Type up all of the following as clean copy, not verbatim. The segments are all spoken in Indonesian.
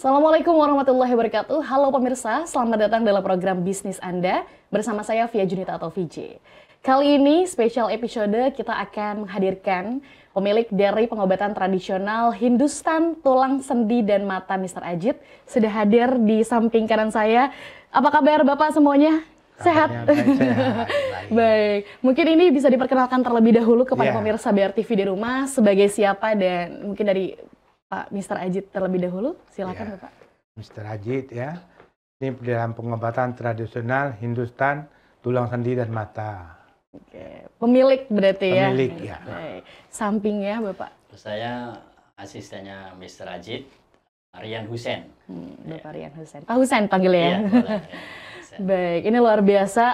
Assalamualaikum warahmatullahi wabarakatuh. Halo pemirsa, selamat datang dalam program Bisnis Anda bersama saya Via Junita atau VJ. Kali ini spesial episode kita akan menghadirkan pemilik dari pengobatan tradisional Hindustan Tulang Sendi dan Mata Mr. Ajit. Sudah hadir di samping kanan saya. Apa kabar Bapak semuanya? Sehat? Sehat. Baik, mungkin ini bisa diperkenalkan terlebih dahulu kepada pemirsa BRTV di rumah sebagai siapa dan mungkin dari Pak Mr. Ajit terlebih dahulu, silakan Bapak. Mr. Ajit ya, ini dalam pengobatan tradisional Hindustan tulang sendi dan mata. Oke, pemilik berarti ya? Pemilik ya. Baik. Sampingnya Bapak? Saya asistennya Mr. Ajit, Rian Hussein. Bapak Rian Hussein. Pak Hussein panggilnya ya? Iya, boleh. Baik, ini luar biasa.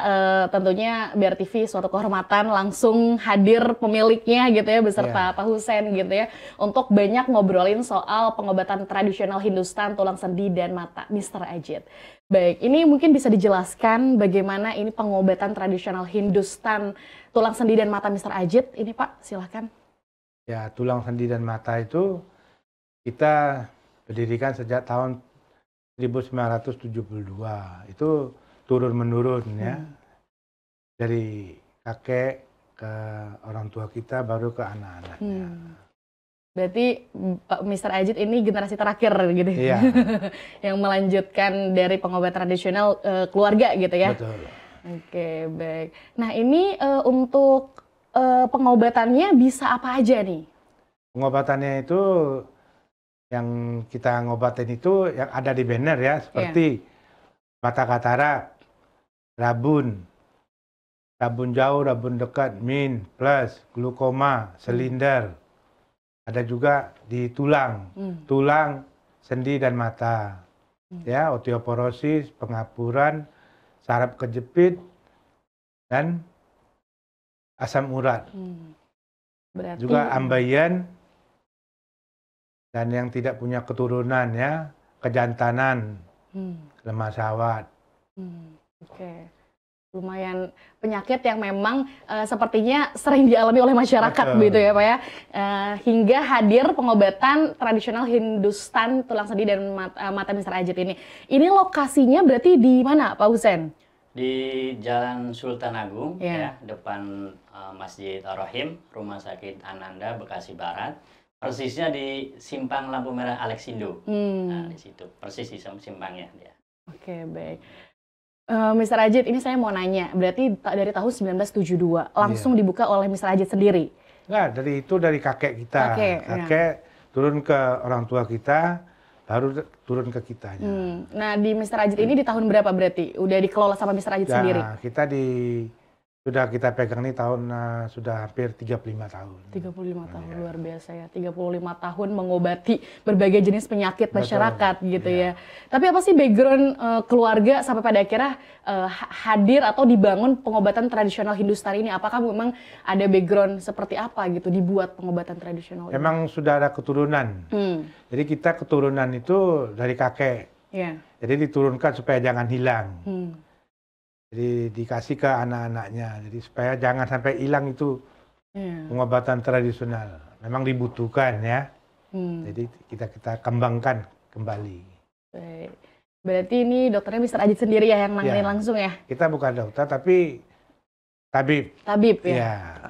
Tentunya BRTV suatu kehormatan langsung hadir pemiliknya gitu ya beserta Pak Hussein gitu ya untuk banyak ngobrolin soal pengobatan tradisional Hindustan tulang sendi dan mata Mr. Ajit. Baik, ini mungkin bisa dijelaskan bagaimana ini pengobatan tradisional Hindustan tulang sendi dan mata Mr. Ajit. Ini Pak, silahkan. Ya, tulang sendi dan mata itu kita berdirikan sejak tahun 1972. Itu turun-menurun ya. Dari kakek ke orang tua kita baru ke anak-anaknya. Berarti Pak Mr. Ajit ini generasi terakhir gitu ya? Iya. Yang melanjutkan dari pengobatan tradisional keluarga gitu ya? Betul. Oke, baik. Nah ini untuk pengobatannya bisa apa aja nih? Pengobatannya itu yang kita ngobatin itu yang ada di banner ya, seperti mata katarak, rabun jauh, rabun dekat, min, plus, glukoma, silinder. Ada juga di tulang, sendi dan mata. Ya, osteoporosis, pengapuran, saraf kejepit, dan asam urat. Berarti Juga ambeien dan yang tidak punya keturunan ya, kejantanan, lemah syahwat. Oke. Lumayan penyakit yang memang sepertinya sering dialami oleh masyarakat begitu ya Pak ya. Hingga hadir pengobatan tradisional Hindustan tulang sendi dan mata Mr. Ajit ini. Ini lokasinya berarti di mana Pak Hussein? Di Jalan Sultan Agung, ya, depan Masjid Ar-Rahim, Rumah Sakit Ananda, Bekasi Barat. Persisnya di Simpang Lampu Merah Alexindo. Nah, di situ. Persis di simpangnya dia. Oke, baik. Mr. Ajit, ini saya mau nanya, berarti dari tahun 1972 langsung dibuka oleh Mr. Ajit sendiri? Enggak, dari kakek kita. Kakek turun ke orang tua kita, baru turun ke kitanya. Nah, di Mr. Ajit ini di tahun berapa berarti? Udah dikelola sama Mr. Ajit sendiri? Kita sudah kita pegang ini tahun sudah hampir 35 tahun. 35 tahun, luar biasa ya. 35 tahun mengobati berbagai jenis penyakit masyarakat gitu ya. Tapi apa sih background keluarga sampai pada akhirnya hadir atau dibangun pengobatan tradisional Hindustan ini? Apakah memang ada background seperti apa gitu dibuat pengobatan tradisional ini? Memang sudah ada keturunan. Jadi kita keturunan itu dari kakek. Jadi diturunkan supaya jangan hilang. Jadi dikasih ke anak-anaknya, jadi supaya jangan sampai hilang itu pengobatan tradisional. Memang dibutuhkan ya, jadi kita kembangkan kembali. Baik. Berarti ini dokternya Mr. Ajit sendiri ya yang nanganin langsung ya? Kita bukan dokter tapi tabib. Tabib ya?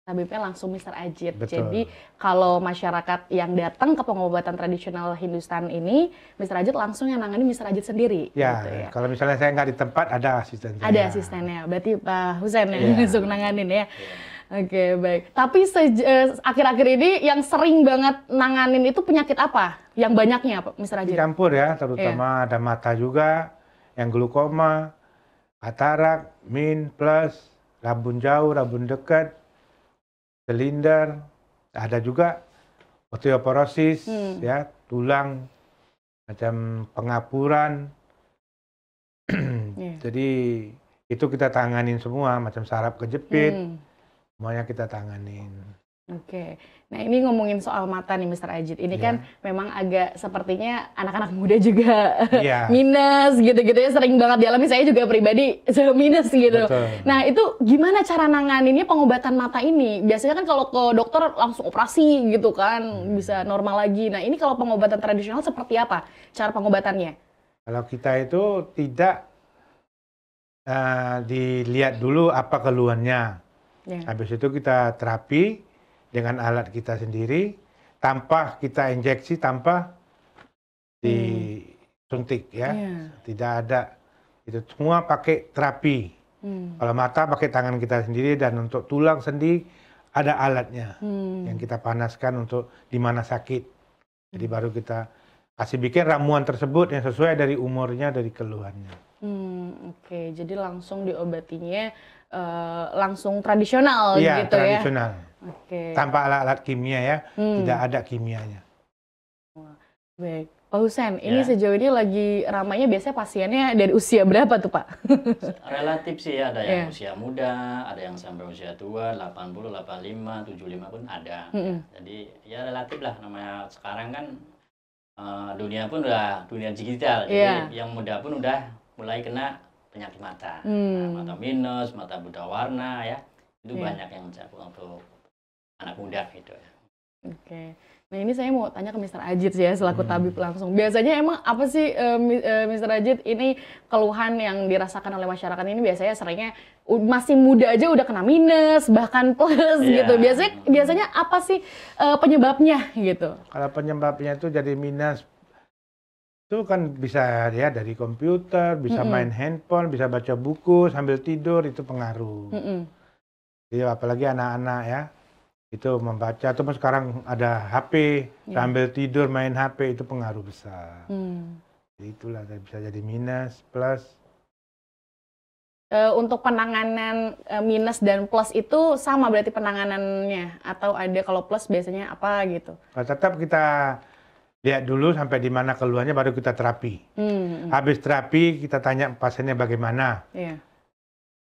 Tabibnya langsung Mr. Ajit. Betul. Jadi kalau masyarakat yang datang ke pengobatan tradisional Hindustan ini, Mr. Ajit langsung yang nangani Mr. Ajit sendiri. Ya, gitu ya. kalau misalnya saya nggak di tempat ada asisten saya. Ada asistennya, berarti Pak Hussein yang langsung nanganin ya. Oke, baik. Tapi akhir-akhir ini yang sering banget nanganin itu penyakit apa? Yang banyaknya Pak Mr. Ajit? Campur ya, terutama ada mata juga, yang glukoma, katarak, min, plus, rabun jauh, rabun dekat, silinder, ada juga osteoporosis, ya, tulang, macam pengapuran. Jadi itu kita tanganin semua, macam saraf kejepit, semuanya kita tanganin. Oke, nah ini ngomongin soal mata nih Mr. Ajit, ini kan memang agak sepertinya anak-anak muda juga minus gitu-gitu ya, sering banget dialami, saya juga pribadi minus gitu. Betul. Nah itu gimana cara nanganinnya pengobatan mata ini? Biasanya kan kalau ke dokter langsung operasi gitu kan, bisa normal lagi. Nah ini kalau pengobatan tradisional seperti apa cara pengobatannya? Kalau kita itu tidak dilihat dulu apa keluhannya, habis itu kita terapi dengan alat kita sendiri, tanpa kita injeksi, tanpa disuntik ya, tidak ada, itu semua pakai terapi. Kalau mata pakai tangan kita sendiri, dan untuk tulang sendi ada alatnya yang kita panaskan untuk di mana sakit. Jadi baru kita kasih bikin ramuan tersebut yang sesuai dari umurnya, dari keluhannya. Oke, jadi langsung diobatinya langsung tradisional gitu ya? Iya, tradisional. Oke. Tanpa alat-alat kimia ya, tidak ada kimianya. Baik, Pak Husein, ini sejauh ini lagi ramainya biasanya pasiennya dari usia berapa tuh Pak? Relatif sih ya, ada yang usia muda, ada yang sampai usia tua, 80, 85, 75 pun ada. Jadi ya relatif lah, namanya sekarang kan dunia pun udah dunia digital, jadi yang muda pun udah mulai kena penyakit mata. Mata minus, mata buta warna ya, itu banyak yang jago untuk anak muda gitu ya. Oke, nah ini saya mau tanya ke Mr. Ajit sih ya, selaku tabib langsung. Biasanya emang apa sih Mr. Ajit, ini keluhan yang dirasakan oleh masyarakat ini biasanya seringnya masih muda aja udah kena minus, bahkan plus gitu. Biasanya apa sih penyebabnya gitu? Kalau penyebabnya itu jadi minus, itu kan bisa ya dari komputer, bisa main handphone, bisa baca buku sambil tidur, itu pengaruh. Jadi apalagi anak-anak ya, itu membaca, atau sekarang ada HP, sambil tidur main HP, itu pengaruh besar. Jadi itulah bisa jadi minus, plus. Untuk penanganan minus dan plus itu sama berarti penanganannya? Atau ada kalau plus biasanya apa gitu? Tetap kita lihat dulu sampai di mana keluhannya, baru kita terapi. Habis terapi kita tanya pasiennya bagaimana.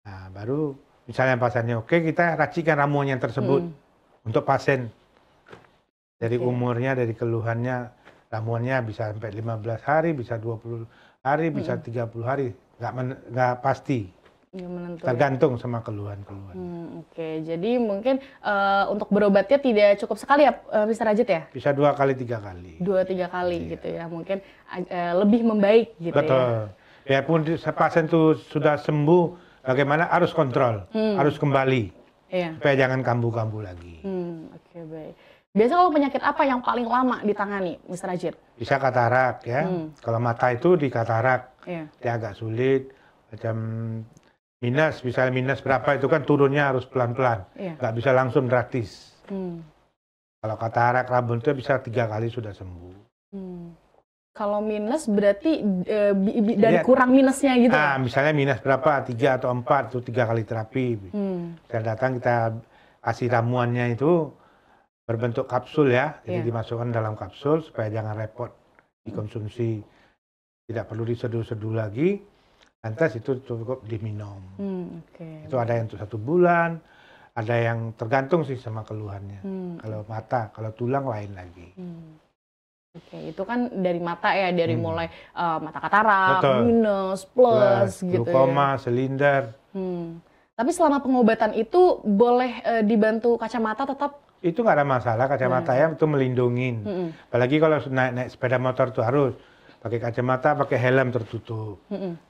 Nah, baru misalnya pasiennya oke, kita racikan ramuan yang tersebut untuk pasien. Dari umurnya, dari keluhannya, ramuannya bisa sampai 15 hari, bisa 20 hari, bisa 30 hari. Nggak pasti. Tergantung sama keluhan-keluhan. Oke, jadi mungkin untuk berobatnya tidak cukup sekali ya Mr. Ajit ya? Bisa 2 kali, 3 kali. 2-3 kali gitu ya, mungkin lebih membaik gitu. Betul. Ya. Biarpun pasien itu sudah sembuh, bagaimana harus kontrol, harus kembali. Supaya jangan kambuh-kambuh lagi. Oke, baik. Biasa kalau penyakit apa yang paling lama ditangani, Mr. Ajit? Bisa katarak ya. Kalau mata itu di katarak, dia agak sulit. Macam minus, misalnya minus berapa itu kan turunnya harus pelan-pelan. Nggak bisa langsung gratis. Kalau katarak rambut itu bisa 3 kali sudah sembuh. Kalau minus berarti dari kurang minusnya gitu? Nah, misalnya minus berapa, 3 atau 4, itu 3 kali terapi. Kita datang, kita kasih ramuannya itu berbentuk kapsul ya, jadi dimasukkan dalam kapsul supaya jangan repot dikonsumsi, tidak perlu diseduh-seduh lagi, lantas itu cukup diminum. Itu ada yang untuk 1 bulan, ada yang tergantung sih sama keluhannya. Kalau mata, kalau tulang lain lagi. Oke, itu kan dari mata ya, dari mulai mata katarak, minus, plus gitu glaukoma, silinder. Tapi selama pengobatan itu boleh dibantu kacamata tetap? Itu nggak ada masalah, kacamata ya itu melindungi. Apalagi kalau naik sepeda motor itu harus pakai kacamata, pakai helm tertutup.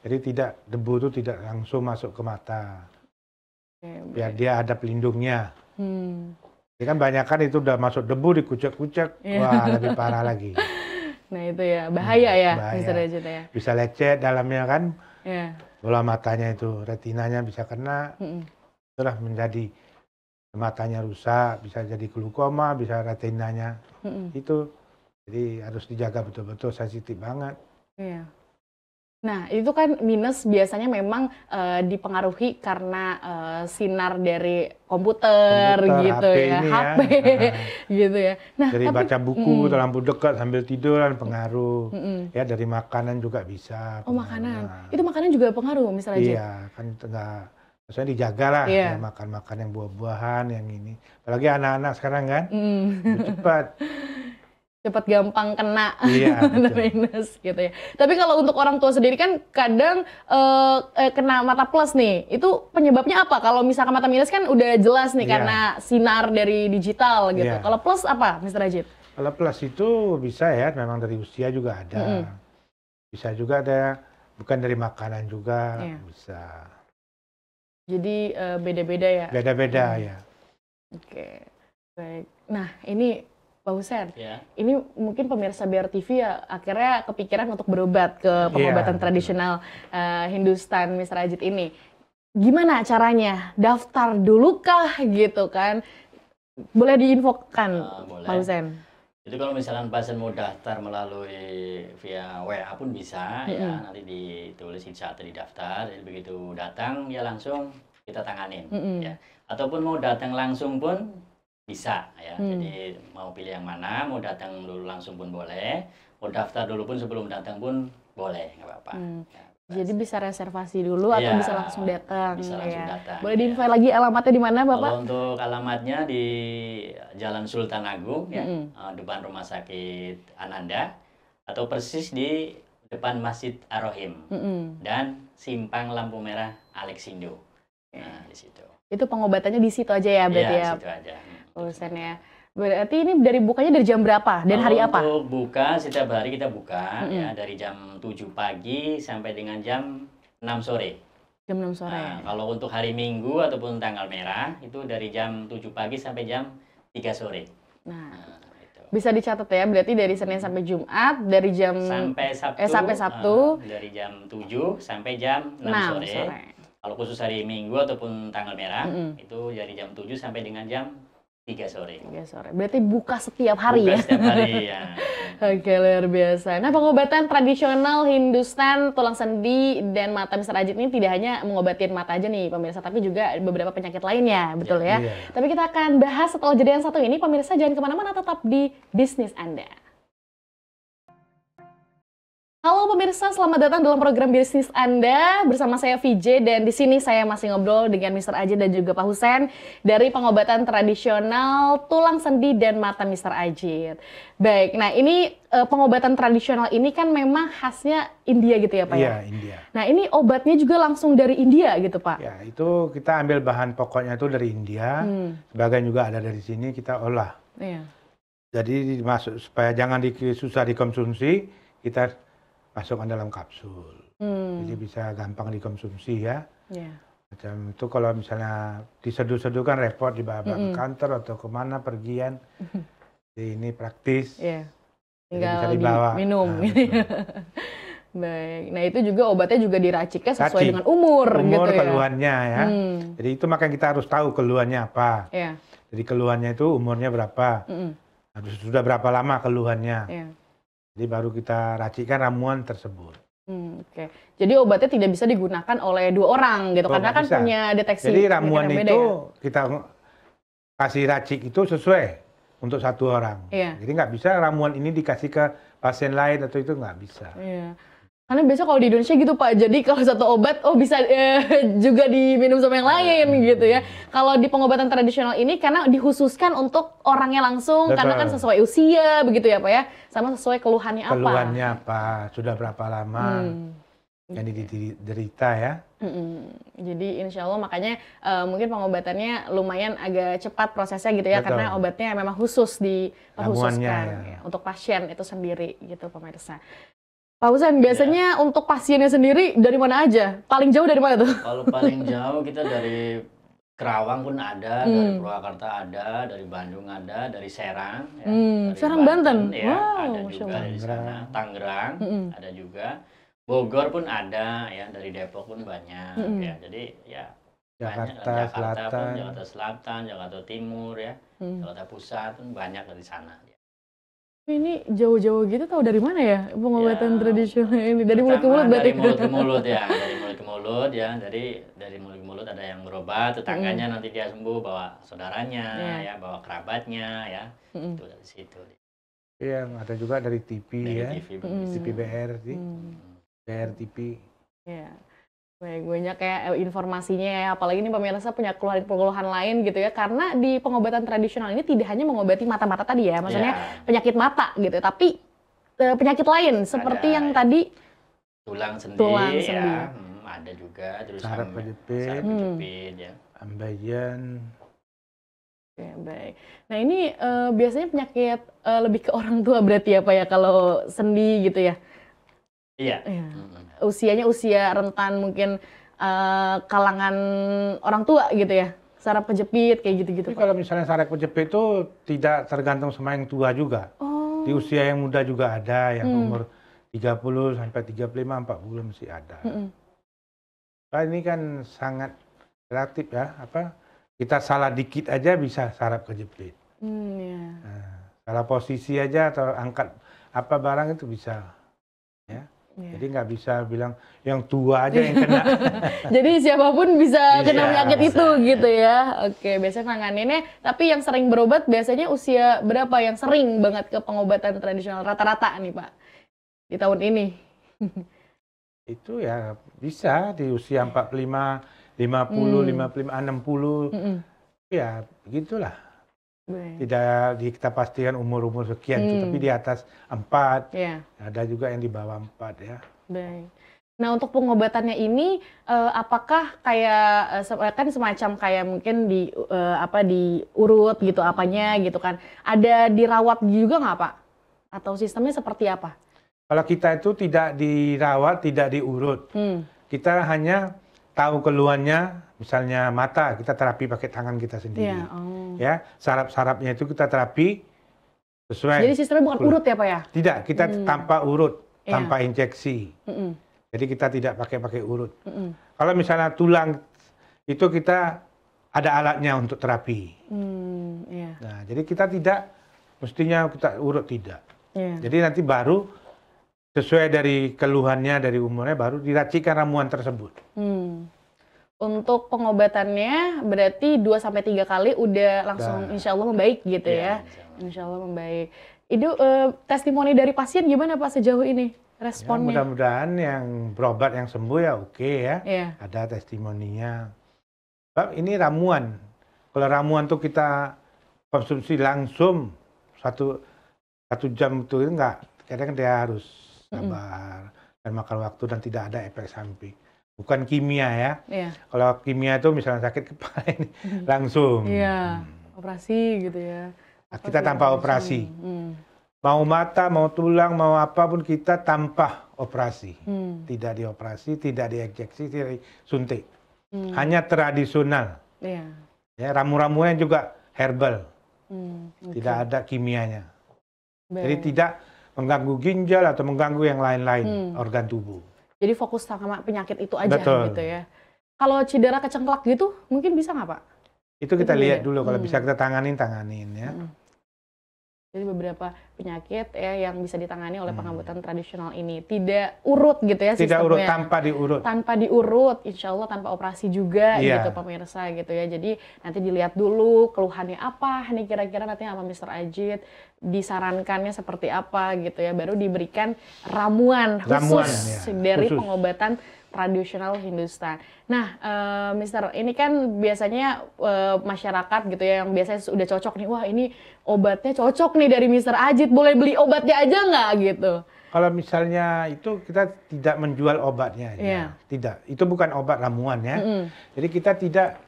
Jadi tidak, debu itu tidak langsung masuk ke mata. Biar dia ada pelindungnya. Jadi kan banyak kan itu udah masuk debu, dikucek-kucek, wah lebih parah lagi. Nah itu ya, bahaya ya, bahaya. Bisa lecet dalamnya kan, bola matanya itu, retinanya bisa kena, itulah menjadi matanya rusak, bisa jadi glaukoma, bisa retinanya, itu. Jadi harus dijaga betul-betul, sensitif banget. Nah, itu kan minus biasanya memang dipengaruhi karena sinar dari komputer gitu ya, HP gitu ya. Nah, dari baca buku, lampu dekat sambil tiduran pengaruh. Ya, dari makanan juga bisa. Oh, makanan. Itu makanan juga pengaruh misalnya? Iya, kan maksudnya dijaga lah, ya makan-makan yang buah-buahan, yang ini. Apalagi anak-anak sekarang kan, cepat gampang kena iya, minus gitu ya. Tapi kalau untuk orang tua sendiri kan kadang kena mata plus nih, itu penyebabnya apa? Kalau misalkan mata minus kan udah jelas nih karena sinar dari digital gitu. Kalau plus apa, Mr. Ajit? Kalau plus itu bisa ya, memang dari usia juga ada. Bisa juga ada, bukan dari makanan juga bisa. Jadi beda-beda ya? Beda-beda ya. Oke, baik. Nah ini Pak Husen, ini mungkin pemirsa BR TV ya akhirnya kepikiran untuk berobat ke pengobatan tradisional Hindustan Mr. Ajit ini. Gimana caranya? Daftar dulu kah gitu kan? Boleh diinfokan Pak Husen? Jadi kalau misalkan pasien mau daftar melalui via WA pun bisa ya, nanti ditulis saat didaftar, jadi begitu datang ya langsung kita tanganin ya. Ataupun mau datang langsung pun bisa ya, jadi mau pilih yang mana, mau datang dulu langsung pun boleh, mau daftar dulu pun sebelum datang pun boleh, nggak apa-apa. Jadi bisa reservasi dulu atau bisa langsung datang. Bisa langsung datang. Boleh diinfo lagi alamatnya di mana, Bapak? Kalau untuk alamatnya di Jalan Sultan Agung ya, depan Rumah Sakit Ananda, atau persis di depan Masjid Ar-Rahim dan Simpang Lampu Merah Alexindo. Nah, di situ. Itu pengobatannya di situ aja ya, berarti ya? Iya, situ aja. Urusan ya. Berarti ini dari bukanya dari jam berapa dan hari apa? Untuk buka setiap hari kita buka ya dari jam 7 pagi sampai dengan jam 6 sore. Jam 6 sore. Nah, kalau untuk hari Minggu ataupun tanggal merah itu dari jam 7 pagi sampai jam 3 sore. Nah, itu. Bisa dicatat ya, berarti dari Senin sampai Jumat dari jam sampai Sabtu dari jam 7 sampai jam 6 sore. Kalau khusus hari Minggu ataupun tanggal merah itu dari jam 7 sampai dengan jam 3 sore. 3 sore. Berarti buka setiap hari buka setiap hari ya. Oke, luar biasa. Nah, pengobatan tradisional Hindustan tulang sendi dan mata Mr. Ajit ini tidak hanya mengobatin mata aja nih pemirsa, tapi juga beberapa penyakit lainnya, betul ya? Tapi kita akan bahas setelah jeda yang satu ini. Pemirsa jangan kemana-mana, tetap di bisnis Anda. Halo pemirsa, selamat datang dalam program bisnis Anda bersama saya VJ, dan di sini saya masih ngobrol dengan Mr. Ajit dan juga Pak Husen dari pengobatan tradisional tulang sendi dan mata Mr. Ajit. Baik, nah ini pengobatan tradisional ini kan memang khasnya India gitu ya Pak? Iya, India. Nah ini obatnya juga langsung dari India gitu Pak? Ya, itu kita ambil bahan pokoknya itu dari India, sebagian juga ada dari sini kita olah. Jadi dimasuk supaya jangan susah dikonsumsi, kita masukkan dalam kapsul, jadi bisa gampang dikonsumsi ya. Macam itu kalau misalnya diseduh-seduh kan repot dibawa ke kantor atau kemana pergian. Jadi ini praktis, tinggal bisa dibawa. Minum. Baik, nah itu juga obatnya juga diraciknya sesuai dengan umur gitu ya. Keluhannya ya. Jadi itu makanya kita harus tahu keluhannya apa. Jadi keluhannya itu umurnya berapa, sudah berapa lama keluhannya. Jadi baru kita racikkan ramuan tersebut. Oke. Jadi obatnya tidak bisa digunakan oleh 2 orang gitu, karena kan bisa. Punya deteksi. Jadi ramuan itu ya? kita kasih racik itu sesuai untuk 1 orang. Jadi nggak bisa ramuan ini dikasih ke pasien lain atau itu nggak bisa. Karena biasa kalau di Indonesia gitu Pak, jadi kalau satu obat bisa juga diminum sama yang lain gitu ya. Kalau di pengobatan tradisional ini karena dikhususkan untuk orangnya langsung. Betul. Karena kan sesuai usia begitu ya Pak ya, sama sesuai keluhannya apa. Keluhannya apa, sudah berapa lama yang diderita ya. Jadi insya Allah makanya mungkin pengobatannya lumayan agak cepat prosesnya gitu ya. Betul. Karena obatnya memang khusus dikhususkan untuk pasien itu sendiri gitu pemirsa. Pak Husen, biasanya untuk pasiennya sendiri dari mana aja? Paling jauh dari mana tuh? Kalau paling jauh kita dari Kerawang pun ada, dari Purwakarta ada, dari Bandung ada, dari Serang. Ya, dari Serang Banten? Ya, ada juga dari sana. Tangerang ada juga. Bogor pun ada, ya dari Depok pun banyak. Ya, jadi ya Jakarta Selatan, Jakarta Selatan, Jakarta Timur ya, Jakarta Pusat pun banyak dari sana. Ini jauh-jauh gitu tahu dari mana ya pengobatan tradisional ini? Dari mulut ke mulut berarti? Dari mulut ke mulut ya, dari mulut ke mulut ya, dari mulut ke mulut ada yang berobat, tetangganya nanti dia sembuh, bawa saudaranya ya, bawa kerabatnya ya, itu dari situ. Iya, ada juga dari TV ya, TV BR TV. Ya. Baik, banyak ya informasinya ya, apalagi ini pemirsa punya keluhan-keluhan lain gitu ya, karena di pengobatan tradisional ini tidak hanya mengobati mata-mata tadi ya, maksudnya penyakit mata gitu, tapi penyakit lain seperti yang tadi tulang sendi, ya, ada juga, terus saraf kejepit, ya, ambeien. Oke, baik. Nah ini biasanya penyakit lebih ke orang tua berarti ya Pak ya, kalau sendi gitu ya? Iya. Usianya usia rentan mungkin kalangan orang tua gitu ya, saraf kejepit kayak gitu-gitu. Tapi kalau misalnya saraf kejepit itu tidak tergantung sama yang tua juga. Di usia yang muda juga ada, yang umur 30 sampai 35, 40 masih ada. Nah, ini kan sangat relatif ya, kita salah dikit aja bisa saraf kejepit. Nah, salah posisi aja atau angkat barang itu bisa. Ya. Jadi nggak bisa bilang yang tua aja yang kena. Jadi siapapun bisa kena penyakit itu gitu ya. Oke, biasanya nanganinnya. Tapi yang sering berobat biasanya usia berapa yang sering banget ke pengobatan tradisional rata-rata nih Pak di tahun ini? Itu ya bisa di usia 45, 50, 55, 60. Ya begitulah. Tidak kita pastikan umur sekian, tapi di atas 4, ada juga yang di bawah 4 ya. Baik. Nah untuk pengobatannya ini, apakah kayak kan semacam kayak mungkin diurut gitu apanya gitu kan? Ada dirawat juga nggak Pak? Atau sistemnya seperti apa? Kalau kita itu tidak dirawat, tidak diurut, kita hanya tahu keluhannya, misalnya mata, kita terapi pakai tangan kita sendiri. Ya, saraf-sarafnya itu kita terapi sesuai. Jadi sistemnya bukan urut ya Pak ya? Tidak, kita tanpa urut, tanpa injeksi. Jadi kita tidak pakai urut. Kalau misalnya tulang, itu kita ada alatnya untuk terapi. Nah, jadi kita tidak, mestinya kita urut tidak. Jadi nanti baru sesuai dari keluhannya, dari umurnya, baru diracikan ramuan tersebut. Untuk pengobatannya berarti 2-3 kali udah langsung insya Allah membaik gitu ya. Insya Allah membaik. Itu testimoni dari pasien gimana Pak sejauh ini responnya? Ya, mudah-mudahan yang berobat yang sembuh ya oke ya. Ada testimoninya. Pak, ini ramuan. Kalau ramuan tuh kita konsumsi langsung satu jam itu enggak. Kadang dia harus sabar dan makan waktu dan tidak ada efek samping. Bukan kimia ya. Kalau kimia itu misalnya sakit kepala ini langsung. Operasi gitu ya. Kita tanpa operasi. Mau mata, mau tulang, mau apapun kita tanpa operasi. Tidak dioperasi, tidak diinjeksi, tidak disuntik. Hanya tradisional. Ya, ramu-ramunya juga herbal. Tidak ada kimianya. Jadi tidak mengganggu ginjal atau mengganggu yang lain-lain organ tubuh. Jadi fokus sama penyakit itu aja gitu ya. Kalau cedera kecengklak gitu mungkin bisa nggak Pak? Itu kita lihat dulu, kalau bisa kita tanganin ya. Jadi beberapa penyakit ya yang bisa ditangani oleh pengobatan tradisional ini. Tidak urut gitu ya sistemnya. Tidak urut, tanpa diurut. Tanpa diurut, insya Allah tanpa operasi juga gitu pemirsa gitu ya. Jadi nanti dilihat dulu keluhannya apa, nih kira-kira nanti sama Mr. Ajit disarankannya seperti apa gitu ya. Baru diberikan ramuan khusus dari pengobatan tradisional Hindustan. Nah, Mister, ini kan biasanya masyarakat gitu ya yang biasanya sudah cocok nih, wah ini obatnya cocok nih dari Mister Ajit, boleh beli obatnya aja nggak gitu? Kalau misalnya itu kita tidak menjual obatnya, tidak. Itu bukan obat ramuan ya. Jadi kita tidak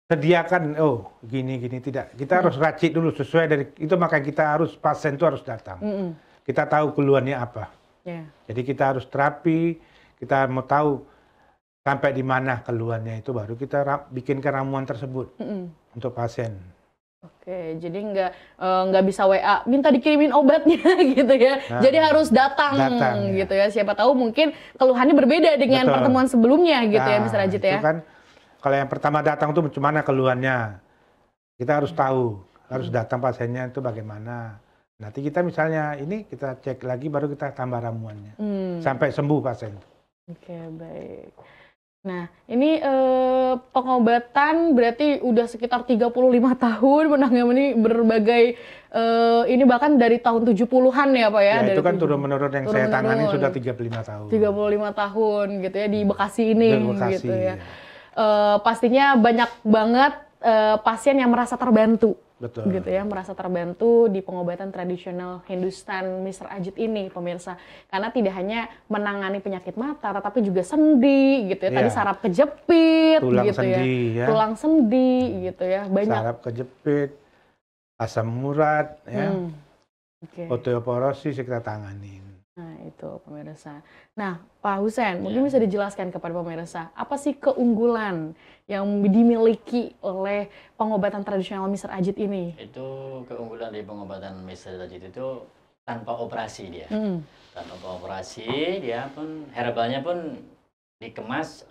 sediakan, gini tidak. Kita harus racik dulu sesuai dari itu, maka kita harus pasien itu harus datang. Kita tahu keluhannya apa. Jadi kita harus terapi. Kita mau tahu sampai di mana keluhannya itu, baru kita bikinkan ramuan tersebut untuk pasien. Oke, jadi nggak bisa WA minta dikirimin obatnya gitu ya. Jadi harus datang gitu ya. Siapa tahu mungkin keluhannya berbeda dengan pertemuan sebelumnya gitu ya, Mr. Ajit ya. Itu kan kalau yang pertama datang tuh bagaimana keluhannya, kita harus tahu, harus datang pasiennya itu bagaimana. Nanti kita misalnya ini kita cek lagi, baru kita tambah ramuannya sampai sembuh pasien. Oke, baik. Nah, ini pengobatan berarti udah sekitar 35 tahun menangani berbagai ini bahkan dari tahun 70-an ya Pak ya? Ya, dari itu kan turun-menurun yang saya tangani sudah 35 tahun. 35 tahun gitu ya di Bekasi ini Di Bekasi, gitu ya. ya. Pastinya banyak banget pasien yang merasa terbantu. Betul. Gitu ya, merasa terbantu di pengobatan tradisional Hindustan Mr. Ajit ini, pemirsa. Karena tidak hanya menangani penyakit mata, tetapi juga sendi, gitu ya. Tadi saraf kejepit, tulang gitu sendi, ya. Tulang sendi, gitu ya. Banyak. Saraf kejepit, asam urat, ya. Osteoporosis kita tanganin. Nah, itu pemirsa. Nah, Pak Husein, mungkin bisa dijelaskan kepada pemirsa, apa sih keunggulan yang dimiliki oleh pengobatan tradisional Mr. Ajit ini? Itu keunggulan dari pengobatan Mr. Ajit itu tanpa operasi dia. Tanpa operasi, dia pun herbalnya pun dikemas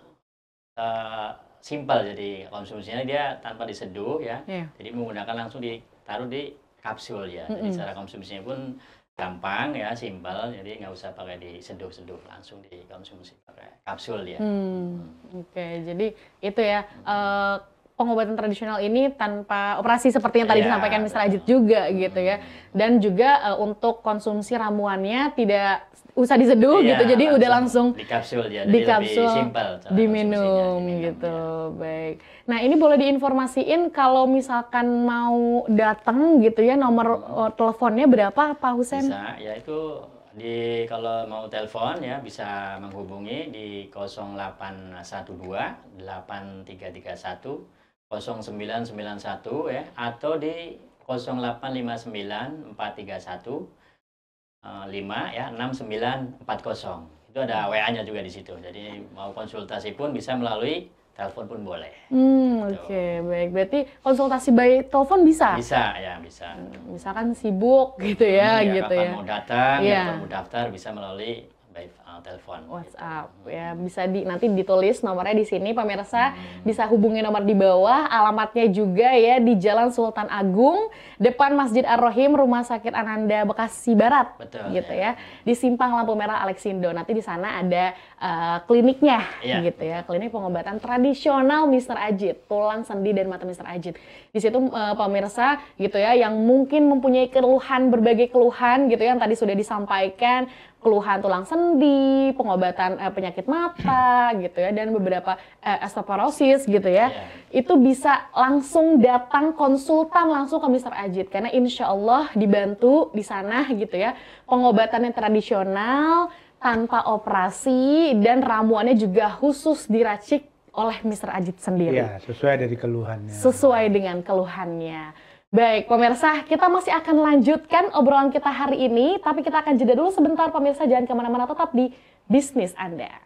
simpel, jadi konsumsinya dia tanpa diseduh ya. Jadi menggunakan langsung ditaruh di kapsul ya. Jadi cara konsumsinya pun gampang ya, simpel, jadi nggak usah pakai diseduh-seduh, langsung dikonsumsi pakai kapsul ya. Oke, jadi itu ya pengobatan tradisional ini tanpa operasi seperti yang tadi disampaikan Mr. Ajit juga gitu ya. Dan juga untuk konsumsi ramuannya tidak usah diseduh gitu, jadi udah langsung di kapsul ya, di kapsul, simpel diminum gitu. Ya. Baik. Nah, ini boleh diinformasiin kalau misalkan mau datang gitu ya, nomor teleponnya berapa Pak Husein? Bisa, ya itu kalau mau telepon ya bisa menghubungi di 0812 8331 0991 ya, atau di 0859 431 5 ya 6940. Itu ada WA-nya juga di situ. Jadi mau konsultasi pun bisa melalui telepon pun boleh. Oke, baik. Berarti konsultasi by telepon bisa? Bisa, ya bisa. Misalkan sibuk gitu ya, gitu ya. Mau datang, mau daftar bisa melalui by telepon. WhatsApp gitu. Ya, bisa nanti ditulis nomornya di sini pemirsa, bisa hubungi nomor di bawah, alamatnya juga ya di Jalan Sultan Agung, depan Masjid Ar-Rohim, Rumah Sakit Ananda Bekasi Barat. Betul, gitu ya. Di Simpang Lampu Merah Alexindo. Nanti di sana ada kliniknya gitu ya, klinik pengobatan tradisional Mr. Ajit, tulang sendi dan mata Mr. Ajit. Di situ pemirsa gitu ya, yang mungkin mempunyai keluhan, berbagai keluhan gitu ya, yang tadi sudah disampaikan, keluhan tulang sendi, pengobatan penyakit mata gitu ya, dan beberapa osteoporosis gitu ya, itu bisa langsung datang konsultan langsung ke Mr. Ajit, karena insya Allah dibantu di sana gitu ya, pengobatannya tradisional tanpa operasi dan ramuannya juga khusus diracik oleh Mr. Ajit sendiri. Iya, sesuai dari keluhannya. Sesuai dengan keluhannya. Baik, pemirsa, kita masih akan lanjutkan obrolan kita hari ini, tapi kita akan jeda dulu sebentar, pemirsa, jangan kemana-mana, tetap di Bisnis Anda.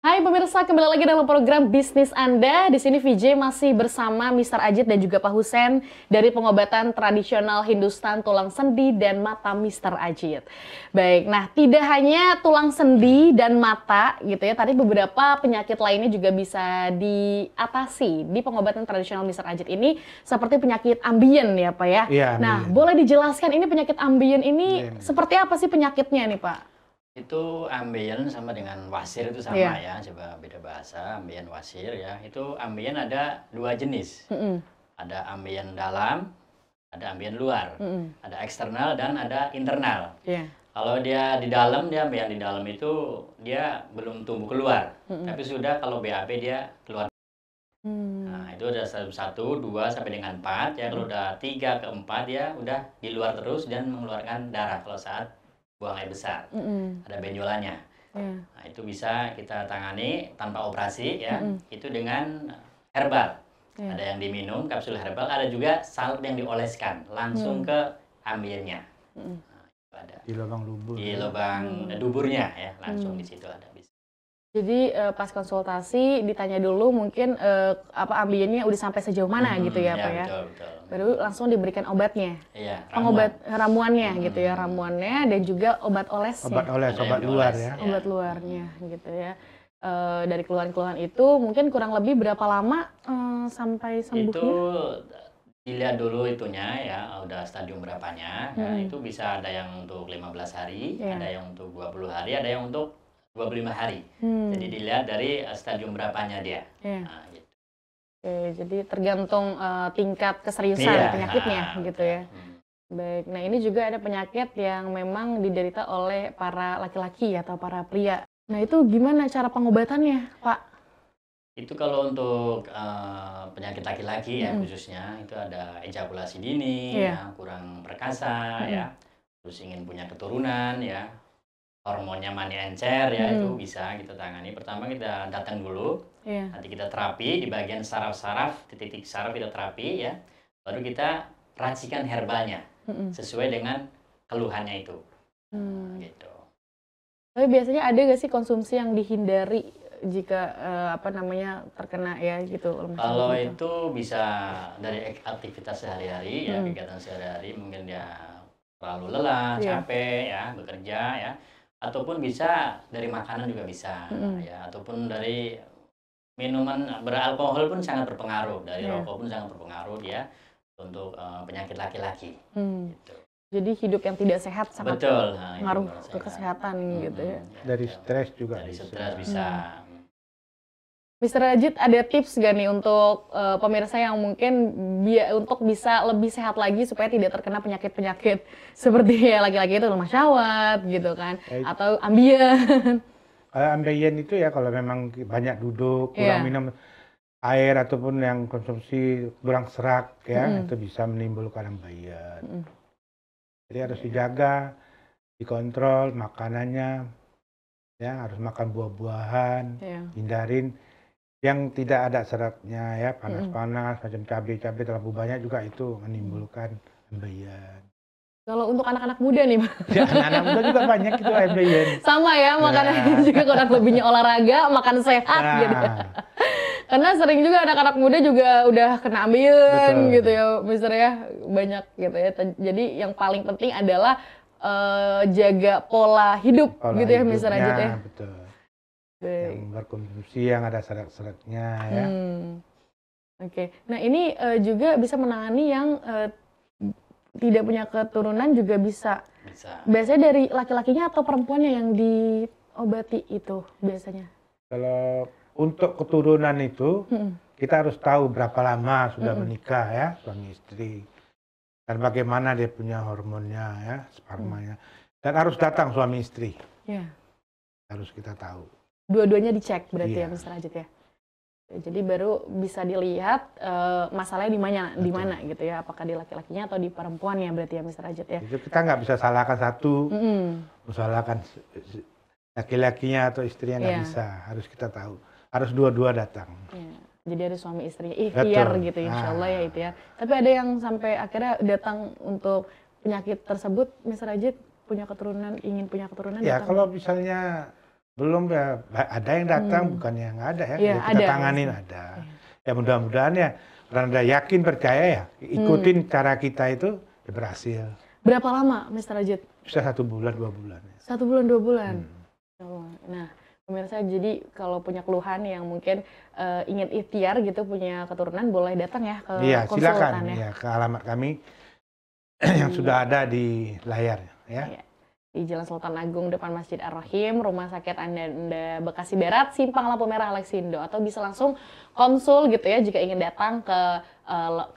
Hai pemirsa, kembali lagi dalam program Bisnis Anda. Di sini VJ masih bersama Mr. Ajit dan juga Pak Husein dari pengobatan tradisional Hindustan tulang sendi dan mata Mr. Ajit. Baik, nah tidak hanya tulang sendi dan mata gitu ya, tadi beberapa penyakit lainnya juga bisa diatasi di pengobatan tradisional Mr. Ajit ini, seperti penyakit ambien ya Pak ya. Iya, nah, boleh dijelaskan ini penyakit ambien ini seperti apa sih penyakitnya nih Pak? Itu ambien sama dengan wasir itu sama ya, coba beda bahasa, ambien wasir ya. Itu ambien ada dua jenis. Ada ambien dalam, ada ambien luar. Ada eksternal dan ada internal. Kalau dia di dalam, dia ambien di dalam itu dia belum tumbuh keluar. Tapi sudah kalau BAB dia keluar. Nah, itu udah 1, 2 sampai dengan 4 ya. Kalau udah 3 ke 4 ya udah di luar terus dan mengeluarkan darah kalau saat buang air besar, ada benjolannya. Nah, itu bisa kita tangani tanpa operasi ya, itu dengan herbal. Ada yang diminum, kapsul herbal, ada juga salep yang dioleskan langsung ke ambiennya. Nah, itu ada. Di lubang dubur. Di lubang duburnya ya, langsung di situ ada. Jadi pas konsultasi ditanya dulu mungkin ambiennya udah sampai sejauh mana gitu ya Pak ya. Betul. Baru langsung diberikan obatnya. Iya, Pengobat ramuannya gitu ya, ramuannya dan juga obat olesnya. Obat luar ya. Obat luarnya gitu ya. Dari keluhan-keluhan itu mungkin kurang lebih berapa lama sampai sembuhnya? Itu dilihat dulu itunya ya, udah stadium berapanya. Ya, itu bisa ada yang untuk 15 hari, ada yang untuk 20 hari, ada yang untuk 25 hari. Jadi dilihat dari stadium berapanya dia. Nah, gitu. Oke, jadi tergantung tingkat keseriusan penyakitnya gitu ya. Baik, nah ini juga ada penyakit yang memang diderita oleh para laki-laki atau para pria. Nah itu gimana cara pengobatannya, Pak? Itu kalau untuk penyakit laki-laki ya khususnya, itu ada ejakulasi dini, ya, kurang perkasa, ya, terus ingin punya keturunan, ya, hormonnya mani encer, ya, itu bisa kita tangani. Pertama kita datang dulu, nanti kita terapi di bagian saraf-saraf, titik-titik saraf kita terapi, ya, baru kita racikan herbalnya. Sesuai dengan keluhannya itu, gitu. Tapi biasanya ada nggak sih konsumsi yang dihindari jika terkena ya gitu? Kalau itu bisa dari aktivitas sehari-hari ya, kegiatan sehari-hari, mungkin dia terlalu lelah, capek ya, bekerja ya, ataupun bisa dari makanan juga bisa, ya, ataupun dari minuman beralkohol pun sangat berpengaruh, dari rokok pun sangat berpengaruh dia. Untuk penyakit laki-laki. Gitu. Jadi hidup yang tidak sehat sangat ngaruh ke kesehatan gitu ya. Dari stres juga. Dari stres bisa. Mr. Rajid, ada tips gak nih untuk pemirsa yang mungkin untuk bisa lebih sehat lagi supaya tidak terkena penyakit-penyakit seperti ya laki-laki itu lemah syahwat gitu kan, atau ambien. Ambien itu ya kalau memang banyak duduk, kurang minum air ataupun yang konsumsi kurang serat ya, itu bisa menimbulkan ambien. Jadi harus dijaga, dikontrol makanannya, ya harus makan buah-buahan, hindarin yang tidak ada seratnya ya, panas-panas, macam cabai-cabai terlalu banyak juga itu menimbulkan ambien. Kalau untuk anak-anak muda nih, Pak? Ya, anak-anak muda juga banyak itu ambien. Sama ya, makanannya juga kurang lebihnya olahraga, makan sehat gitu. Karena sering juga anak-anak muda juga udah kena ambien gitu ya, Mister ya, banyak gitu ya. Jadi yang paling penting adalah jaga pola hidup gitu ya, Mister Rajid ya. Betul. Yang berkonsumsi yang ada serat-seratnya ya. Oke. Nah ini juga bisa menangani yang tidak punya keturunan juga bisa. Biasanya dari laki-lakinya atau perempuannya yang diobati itu biasanya? Kalau untuk keturunan itu, kita harus tahu berapa lama sudah menikah ya, suami istri. Dan bagaimana dia punya hormonnya ya, spermanya. Dan harus datang suami istri. Harus kita tahu. Dua-duanya dicek berarti ya, Mr. Rajid ya? Jadi baru bisa dilihat masalahnya di mana gitu ya, apakah di laki-lakinya atau di perempuannya berarti ya, Mr. Rajid ya? Itu kita nggak bisa salahkan satu, salahkan laki-lakinya atau istrinya nggak bisa, harus kita tahu. Harus dua-dua datang. Jadi ada suami istrinya ikhtiar gitu, insya Allah ya itu ya. Tapi ada yang sampai akhirnya datang untuk penyakit tersebut, Mr. Rajid punya keturunan, ingin punya keturunan? Ya kalau misalnya belum ya, ada yang datang, bukannya nggak ada ya. Kita tanganin ada. Ya mudah-mudahan ya, karena Anda yakin percaya ya, ikutin cara kita itu ya berhasil. Berapa lama, Mr. Rajid? Bisa 1 bulan, 2 bulan. 1 bulan, 2 bulan? Nah, pemirsa, jadi kalau punya keluhan yang mungkin ingin ikhtiar gitu, punya keturunan, boleh datang ya ke konsultan silakan, ya. Ke alamat kami yang sudah ada di layar ya. Di Jalan Sultan Agung depan Masjid Ar-Rahim, Rumah Sakit Ananda Bekasi Barat, Simpang Lampu Merah Alexindo, atau bisa langsung konsul gitu ya jika ingin datang ke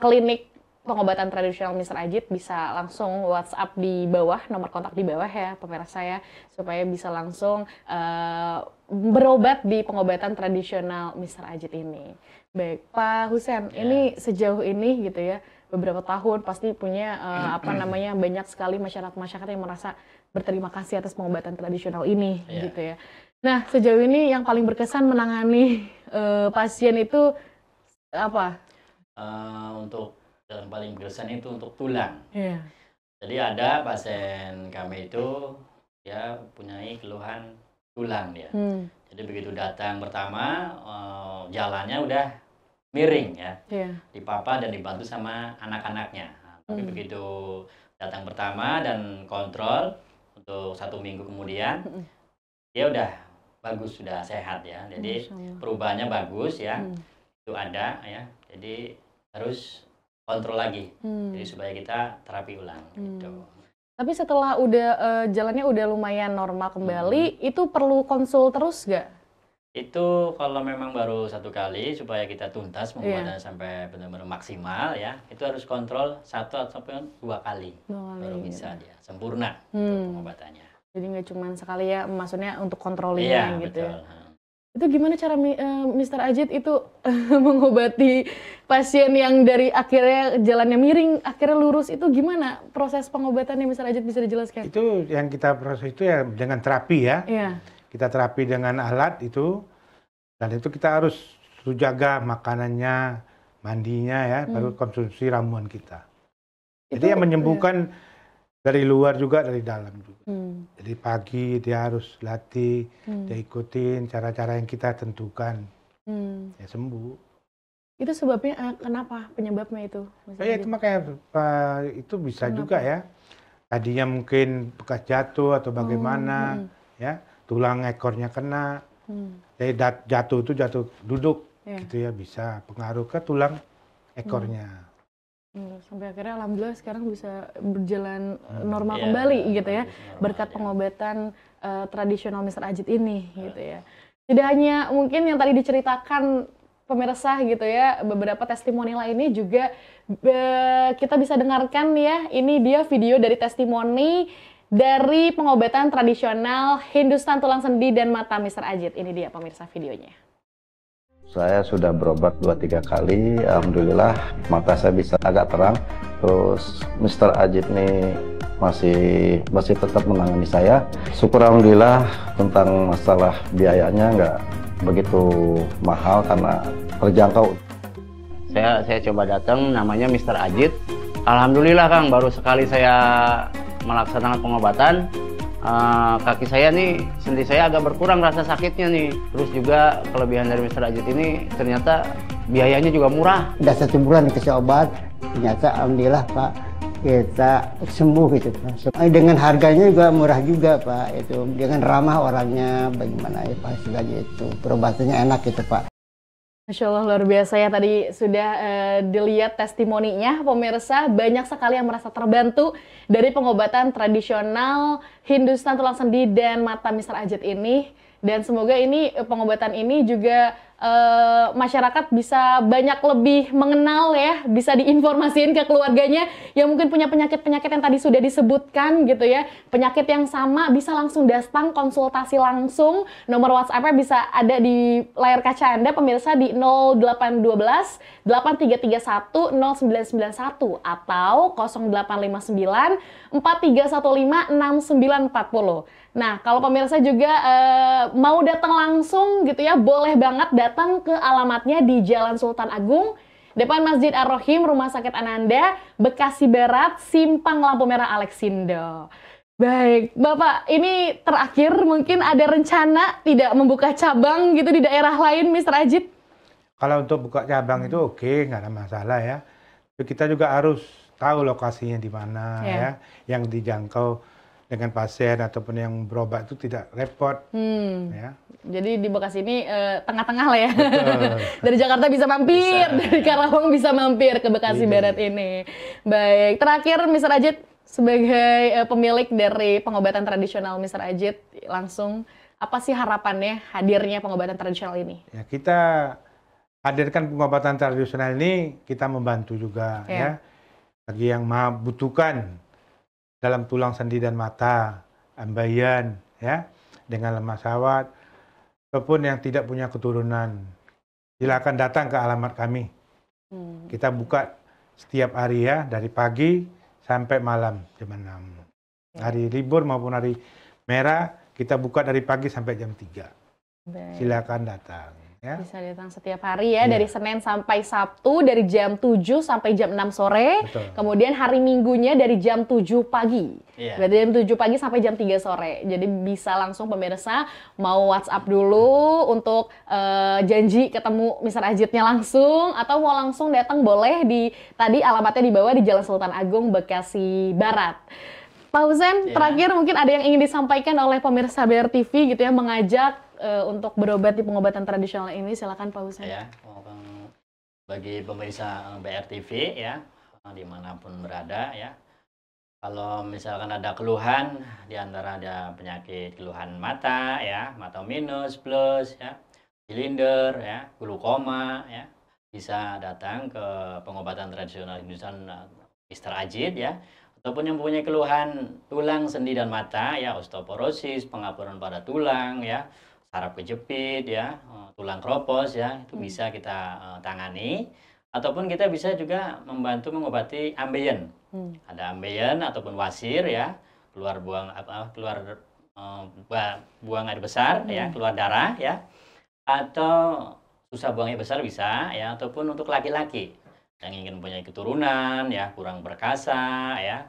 klinik pengobatan tradisional Mr. Rajid, bisa langsung WhatsApp di bawah, nomor kontak di bawah ya pemirsa ya, supaya bisa langsung berobat di pengobatan tradisional Mr. Rajid ini. Baik, Pak Husen, ini sejauh ini gitu ya, beberapa tahun pasti punya banyak sekali masyarakat yang merasa berterima kasih atas pengobatan tradisional ini gitu ya. Nah, sejauh ini yang paling berkesan menangani pasien itu apa? Untuk yang paling berkesan itu untuk tulang. Jadi ada pasien kami itu dia punya keluhan tulang dia. Jadi begitu datang pertama jalannya udah miring ya, dipapa dan dibantu sama anak-anaknya. Tapi begitu datang pertama dan kontrol untuk 1 minggu kemudian, dia udah bagus, sudah sehat ya. Jadi perubahannya bagus ya, itu ada ya. Jadi harus kontrol lagi, jadi supaya kita terapi ulang gitu. Tapi setelah jalannya udah lumayan normal kembali, itu perlu konsul terus nggak? Itu kalau memang baru 1 kali supaya kita tuntas pengobatan sampai benar-benar maksimal ya, itu harus kontrol 1 ataupun 2 kali baru bisa dia sempurna untuk pengobatannya. Jadi nggak cuma sekali ya, maksudnya untuk kontrolnya gitu betul. ya. Itu gimana cara Mr. Ajit itu mengobati pasien yang dari akhirnya jalannya miring, akhirnya lurus, itu gimana proses pengobatannya Mr. Ajit, bisa dijelaskan? Itu yang kita proses itu ya dengan terapi ya. Kita terapi dengan alat itu, dan itu kita harus jaga makanannya, mandinya ya, baru konsumsi ramuan kita. Jadi yang menyembuhkan dari luar juga, dari dalam juga. Jadi pagi dia harus latih, dia ikutin cara-cara yang kita tentukan, ya sembuh. Itu sebabnya kenapa? Penyebabnya itu? Itu makanya itu bisa juga ya. Tadinya mungkin bekas jatuh atau bagaimana, ya tulang ekornya kena. Jadi jatuh itu jatuh duduk, gitu ya, bisa pengaruh ke tulang ekornya. Sampai akhirnya alhamdulillah sekarang bisa berjalan normal kembali gitu ya, berkat pengobatan tradisional Mr. Ajit ini gitu ya. Tidak hanya mungkin yang tadi diceritakan pemirsa gitu ya, beberapa testimoni lainnya juga kita bisa dengarkan ya. Ini dia video dari testimoni dari pengobatan tradisional Hindustan tulang sendi dan mata Mr. Ajit. Ini dia pemirsa videonya. Saya sudah berobat 2-3 kali, alhamdulillah mata saya bisa agak terang. Terus Mr. Ajit ini masih tetap menangani saya. Syukur alhamdulillah, tentang masalah biayanya nggak begitu mahal karena terjangkau. Saya coba datang, namanya Mr. Ajit. Alhamdulillah Kang, baru sekali saya melaksanakan pengobatan, kaki saya nih, sendi saya agak berkurang rasa sakitnya nih. Terus juga kelebihan dari Mr. Ajit ini ternyata biayanya juga murah. Udah 1 bulan dikasih obat, ternyata alhamdulillah Pak, kita sembuh gitu Pak. Dengan harganya juga murah juga Pak, itu dengan ramah orangnya, bagaimana ya Pak, segala itu perobatannya enak gitu Pak. Masya Allah, luar biasa ya, tadi sudah dilihat testimoninya pemirsa, banyak sekali yang merasa terbantu dari pengobatan tradisional Hindustan tulang sendi dan mata Mr. Ajit ini, dan semoga ini pengobatan ini juga masyarakat bisa banyak lebih mengenal ya, bisa diinformasiin ke keluarganya yang mungkin punya penyakit-penyakit yang tadi sudah disebutkan gitu ya, penyakit yang sama, bisa langsung datang konsultasi langsung. Nomor WhatsApp-nya bisa ada di layar kaca Anda pemirsa di 0812 8331 0991 atau 0859 4315 6940. Nah, kalau pemirsa juga mau datang langsung gitu ya, boleh banget datang ke alamatnya di Jalan Sultan Agung, depan Masjid Ar-Rohim, Rumah Sakit Ananda, Bekasi Barat, Simpang Lampu Merah Alexindo. Baik, Bapak, ini terakhir mungkin ada rencana tidak membuka cabang gitu di daerah lain, Mr. Ajit? Kalau untuk buka cabang itu oke, nggak ada masalah ya. Tapi kita juga harus tahu lokasinya di mana ya, yang dijangkau dengan pasien ataupun yang berobat itu tidak repot. Ya. Jadi di Bekasi ini tengah-tengah lah ya. Dari Jakarta bisa mampir, dari Karawang bisa mampir ke Bekasi Barat ini. Baik, terakhir Mr. Ajit sebagai pemilik dari pengobatan tradisional Mr. Ajit, langsung apa sih harapannya hadirnya pengobatan tradisional ini? Ya, kita hadirkan pengobatan tradisional ini, kita membantu juga ya. Bagi yang membutuhkan dalam tulang sendi dan mata, ambeien, ya, dengan lemah syawat, ataupun yang tidak punya keturunan, silakan datang ke alamat kami. Kita buka setiap hari ya, dari pagi sampai malam jam 6. Hari libur maupun hari merah, kita buka dari pagi sampai jam 3. Silakan datang. Ya. Bisa datang setiap hari ya, dari Senin sampai Sabtu dari jam 7 sampai jam 6 sore. Betul. Kemudian hari Minggunya dari jam 7 pagi. Berarti jam 7 pagi sampai jam 3 sore. Jadi bisa langsung pemirsa mau WhatsApp dulu untuk janji ketemu Mr. Ajitnya langsung, atau mau langsung datang boleh, di tadi alamatnya di bawah di Jalan Sultan Agung, Bekasi Barat. Pak Husein, terakhir mungkin ada yang ingin disampaikan oleh pemirsa BR TV gitu ya, mengajak untuk berobat di pengobatan tradisional ini, silakan Pak Husein. Ya, bagi pemirsa BR TV ya, dimanapun berada ya, Kalau misalkan ada keluhan, di antara ada penyakit keluhan mata, ya, mata minus, plus, ya, silinder, ya, glukoma, ya, bisa datang ke pengobatan tradisional Hindusan Mr. Ajit, ya, ataupun yang mempunyai keluhan tulang, sendi, dan mata, ya, osteoporosis, pengapuran pada tulang, ya, saraf kejepit, ya, tulang kropos, ya, itu bisa kita tangani. Ataupun kita bisa juga membantu mengobati ambeien. Ada ambeien ataupun wasir, ya, keluar buang buang air besar, ya, keluar darah, ya, atau susah buang air besar bisa, ya, ataupun untuk laki-laki yang ingin mempunyai keturunan, ya, kurang perkasa, ya,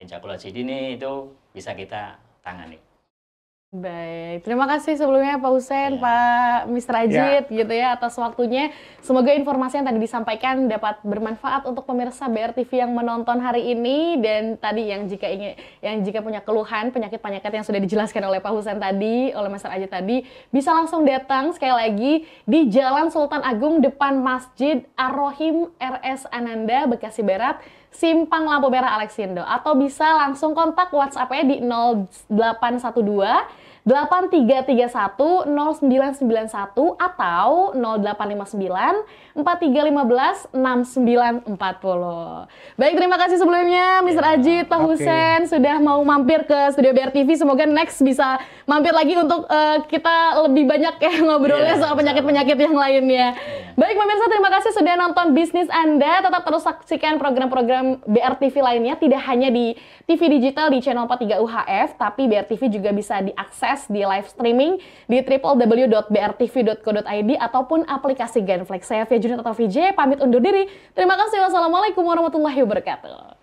ejakulasi dini, itu bisa kita tangani. Baik, terima kasih sebelumnya Pak Husein, Pak Mr. Ajit, gitu ya, atas waktunya. Semoga informasi yang tadi disampaikan dapat bermanfaat untuk pemirsa BRTV yang menonton hari ini, dan tadi yang jika punya keluhan penyakit-penyakit yang sudah dijelaskan oleh Pak Husein tadi, oleh Mr. Ajit tadi, bisa langsung datang sekali lagi di Jalan Sultan Agung depan Masjid Ar-Rohim RS Ananda, Bekasi Barat, Simpang Lampu Merah Alexindo, atau bisa langsung kontak WhatsApp-nya di 0812 8331 0991 atau 0859 4315 6940. Baik, terima kasih sebelumnya Mr. Ajit, Pak Husein sudah mau mampir ke studio BRTV. Semoga next bisa mampir lagi untuk kita lebih banyak ya ngobrolnya soal penyakit-penyakit yang lainnya. Baik pemirsa, terima kasih sudah nonton Bisnis Anda. Tetap terus saksikan program-program BRTV lainnya, tidak hanya di TV digital di channel 43 UHF, tapi BRTV juga bisa diakses di live streaming di www.brtv.co.id ataupun aplikasi Genflix. Saya Via Junit atau VJ, pamit undur diri. Terima kasih. Wassalamualaikum warahmatullahi wabarakatuh.